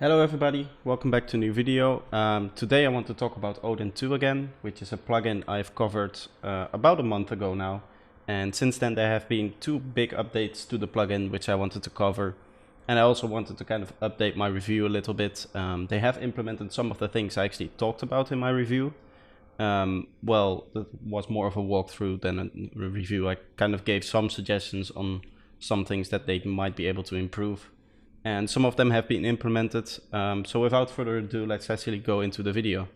Hello everybody, welcome back to a new video. Today I want to talk about Odin2 again, which is a plugin I've covered about a month ago now. And since then there have been two big updates to the plugin which I wanted to cover. And I also wanted to kind of update my review a little bit. They have implemented some of the things I actually talked about in my review. Well, that was more of a walkthrough than a review. I kind of gave some suggestions on some things that they might be able to improve. And some of them have been implemented. So without further ado, let's actually go into the video.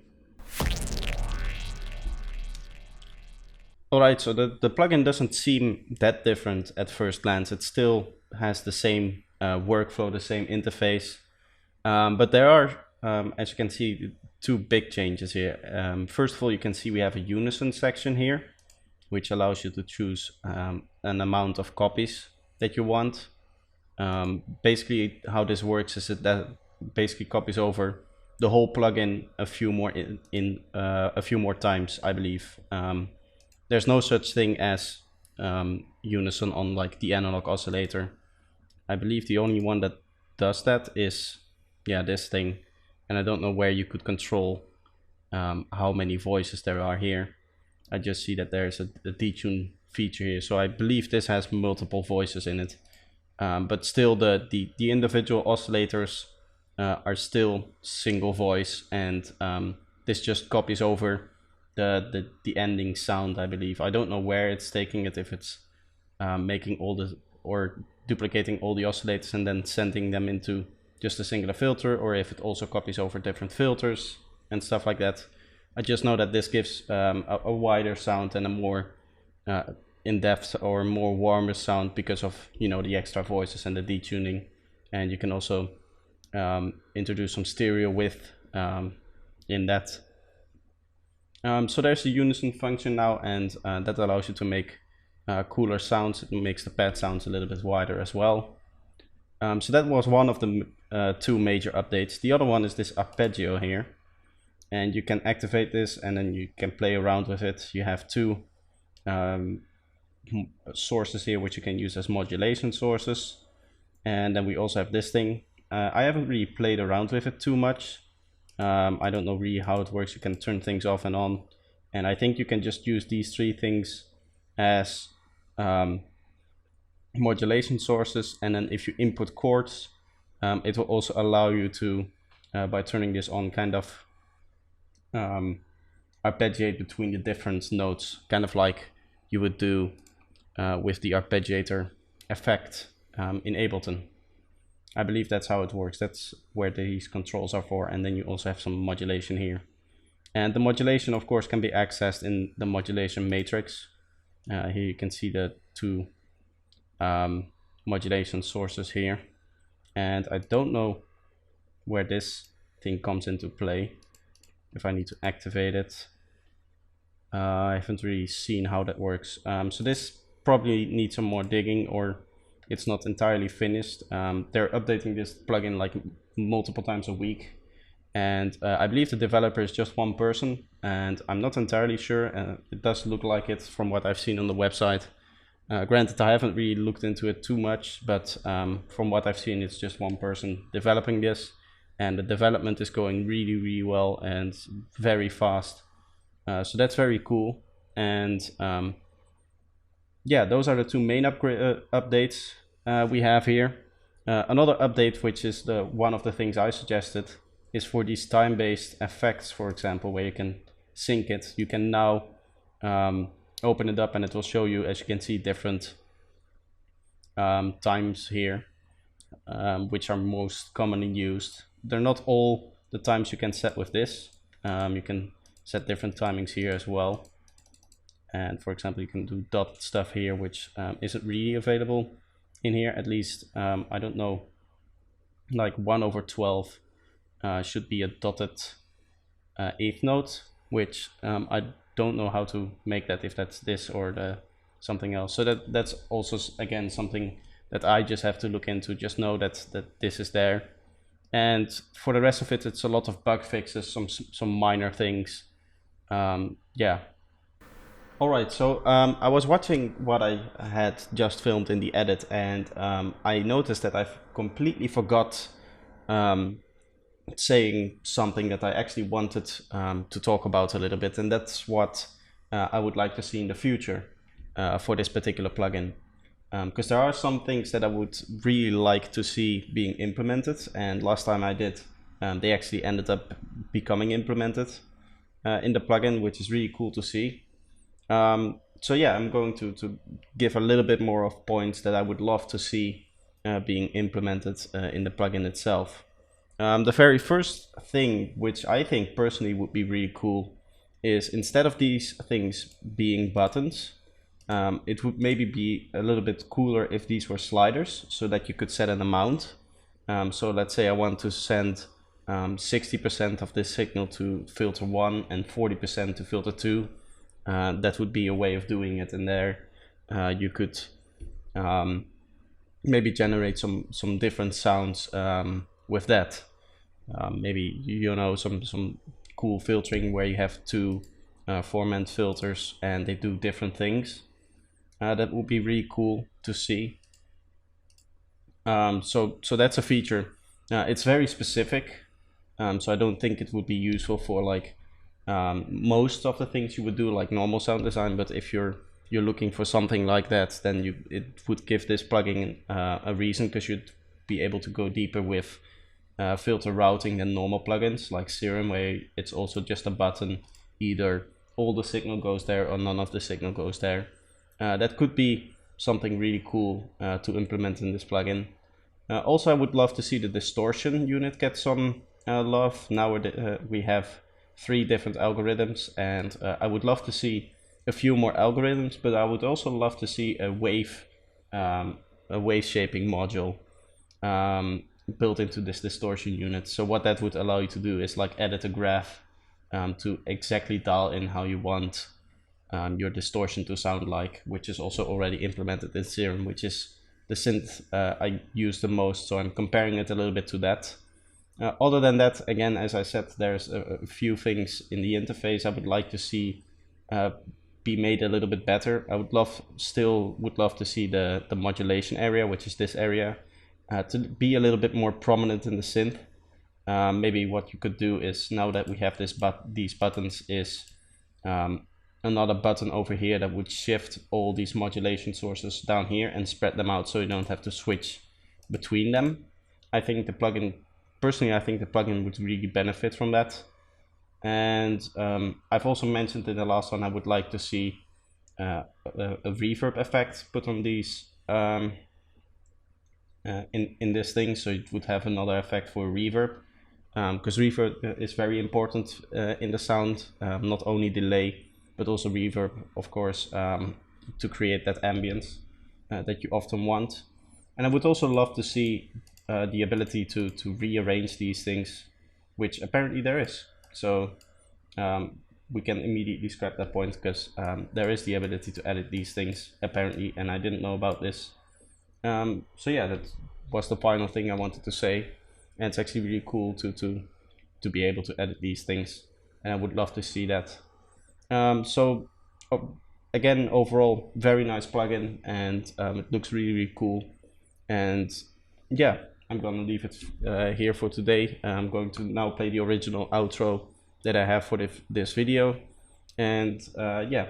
Alright, so the plugin doesn't seem that different at first glance. It still has the same workflow, the same interface. But there are, as you can see, two big changes here. First of all, you can see we have a Unison section here, which allows you to choose an amount of copies that you want. Basically how this works is that basically copies over the whole plugin a few more times, I believe. There's no such thing as Unison on like the analog oscillator. I believe the only one that does that is this thing, and I don't know where you could control how many voices there are here. I just see that there's a detune feature here, so I believe this has multiple voices in it. But still the individual oscillators are still single voice, and this just copies over the ending sound, I believe. I don't know where it's taking it, if it's making all the, or duplicating all the oscillators and then sending them into just a singular filter, or if it also copies over different filters and stuff like that. I just know that this gives a wider sound and a more in-depth or more warmer sound because of, you know, the extra voices and the detuning. And you can also introduce some stereo width in that. So there's the Unison function now, and that allows you to make cooler sounds. It makes the pad sounds a little bit wider as well. So that was one of the two major updates. The other one is this arpeggio here, and you can activate this and then you can play around with it. You have two sources here which you can use as modulation sources, and then we also have this thing. I haven't really played around with it too much. I don't know really how it works. You can turn things off and on, and I think you can just use these three things as modulation sources, and then if you input chords, it will also allow you to by turning this on, kind of arpeggiate between the different notes, kind of like you would do with the arpeggiator effect in Ableton. I believe that's how it works. That's where these controls are for, and then you also have some modulation here. And the modulation, of course, can be accessed in the modulation matrix. Here you can see the two modulation sources here, and I don't know where this thing comes into play, if I need to activate it. I haven't really seen how that works. So this probably needs some more digging, or it's not entirely finished. They're updating this plugin like multiple times a week, and I believe the developer is just one person, and I'm not entirely sure. It does look like it from what I've seen on the website. Granted, I haven't really looked into it too much, but from what I've seen, it's just one person developing this, and the development is going really well and very fast. So that's very cool. And yeah, those are the two main updates we have here. Another update, which is one of the things I suggested, is for these time-based effects, for example, where you can sync it. You can now open it up and it will show you, as you can see, different times here, which are most commonly used. They're not all the times you can set with this. You can set different timings here as well. And for example, you can do dot stuff here, which isn't really available in here, at least. I don't know, like 1/12 should be a dotted eighth note, which I don't know how to make that, if that's this or something else. So that's also, again, something that I just have to look into. Just know that this is there. And for the rest of it, it's a lot of bug fixes, some minor things. Yeah. Alright, so I was watching what I had just filmed in the edit, and I noticed that I've completely forgot saying something that I actually wanted to talk about a little bit, and that's what I would like to see in the future for this particular plugin. Because there are some things that I would really like to see being implemented, and last time I did, they actually ended up becoming implemented in the plugin, which is really cool to see. So yeah, I'm going to give a little bit more of points that I would love to see being implemented in the plugin itself. The very first thing, which I think personally would be really cool, is instead of these things being buttons, it would maybe be a little bit cooler if these were sliders, so that you could set an amount. So let's say I want to send 60% of this signal to filter 1 and 40% to filter 2. That would be a way of doing it, and there you could maybe generate some different sounds with that. Maybe, you know, some cool filtering where you have two formant filters and they do different things. That would be really cool to see. So that's a feature. It's very specific, so I don't think it would be useful for like most of the things you would do, like normal sound design. But if you're looking for something like that, then it would give this plugin a reason, because you'd be able to go deeper with filter routing than normal plugins like Serum, where it's also just a button, either all the signal goes there or none of the signal goes there. That could be something really cool to implement in this plugin. Also, I would love to see the distortion unit get some love. Now we have 3 different algorithms, and I would love to see a few more algorithms, but I would also love to see a wave shaping module built into this distortion unit. So what that would allow you to do is like edit a graph to exactly dial in how you want your distortion to sound like, which is also already implemented in Serum, which is the synth I use the most. So I'm comparing it a little bit to that. Other than that, again, as I said, there's a few things in the interface I would like to see be made a little bit better. I would love to see the modulation area, which is this area, to be a little bit more prominent in the synth. Maybe what you could do is, now that we have these buttons, is another button over here that would shift all these modulation sources down here and spread them out, so you don't have to switch between them. I think the plugin would really benefit from that. And I've also mentioned in the last one, I would like to see a reverb effect put on these in this thing, so it would have another effect for reverb, because reverb is very important in the sound, not only delay but also reverb, of course, to create that ambience that you often want. And I would also love to see the ability to rearrange these things, which apparently there is. So we can immediately scrap that point, because there is the ability to edit these things apparently, and I didn't know about this. So yeah, that was the final thing I wanted to say, and it's actually really cool to be able to edit these things, and I would love to see that. So again, overall, very nice plugin, and it looks really cool. And yeah, I'm gonna leave it here for today. I'm going to now play the original outro that I have for this video, and yeah.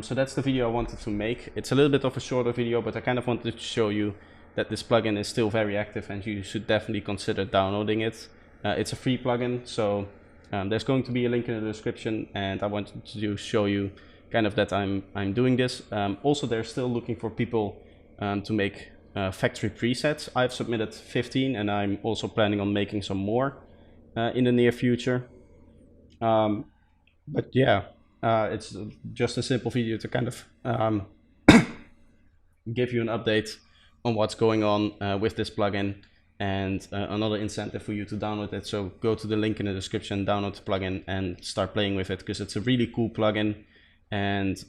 So that's the video I wanted to make. It's a little bit of a shorter video, but I kind of wanted to show you that this plugin is still very active, and you should definitely consider downloading it. It's a free plugin, so there's going to be a link in the description, and I wanted to show you kind of that I'm doing this. Also, they're still looking for people to make factory presets. I've submitted 15, and I'm also planning on making some more in the near future. But yeah, it's just a simple video to kind of give you an update on what's going on with this plugin, and another incentive for you to download it. So go to the link in the description, download the plugin, and start playing with it, because it's a really cool plugin, and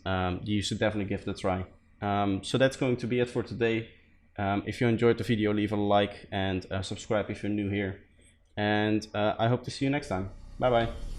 you should definitely give it a try. So that's going to be it for today. If you enjoyed the video, leave a like and subscribe if you're new here, and I hope to see you next time. Bye bye.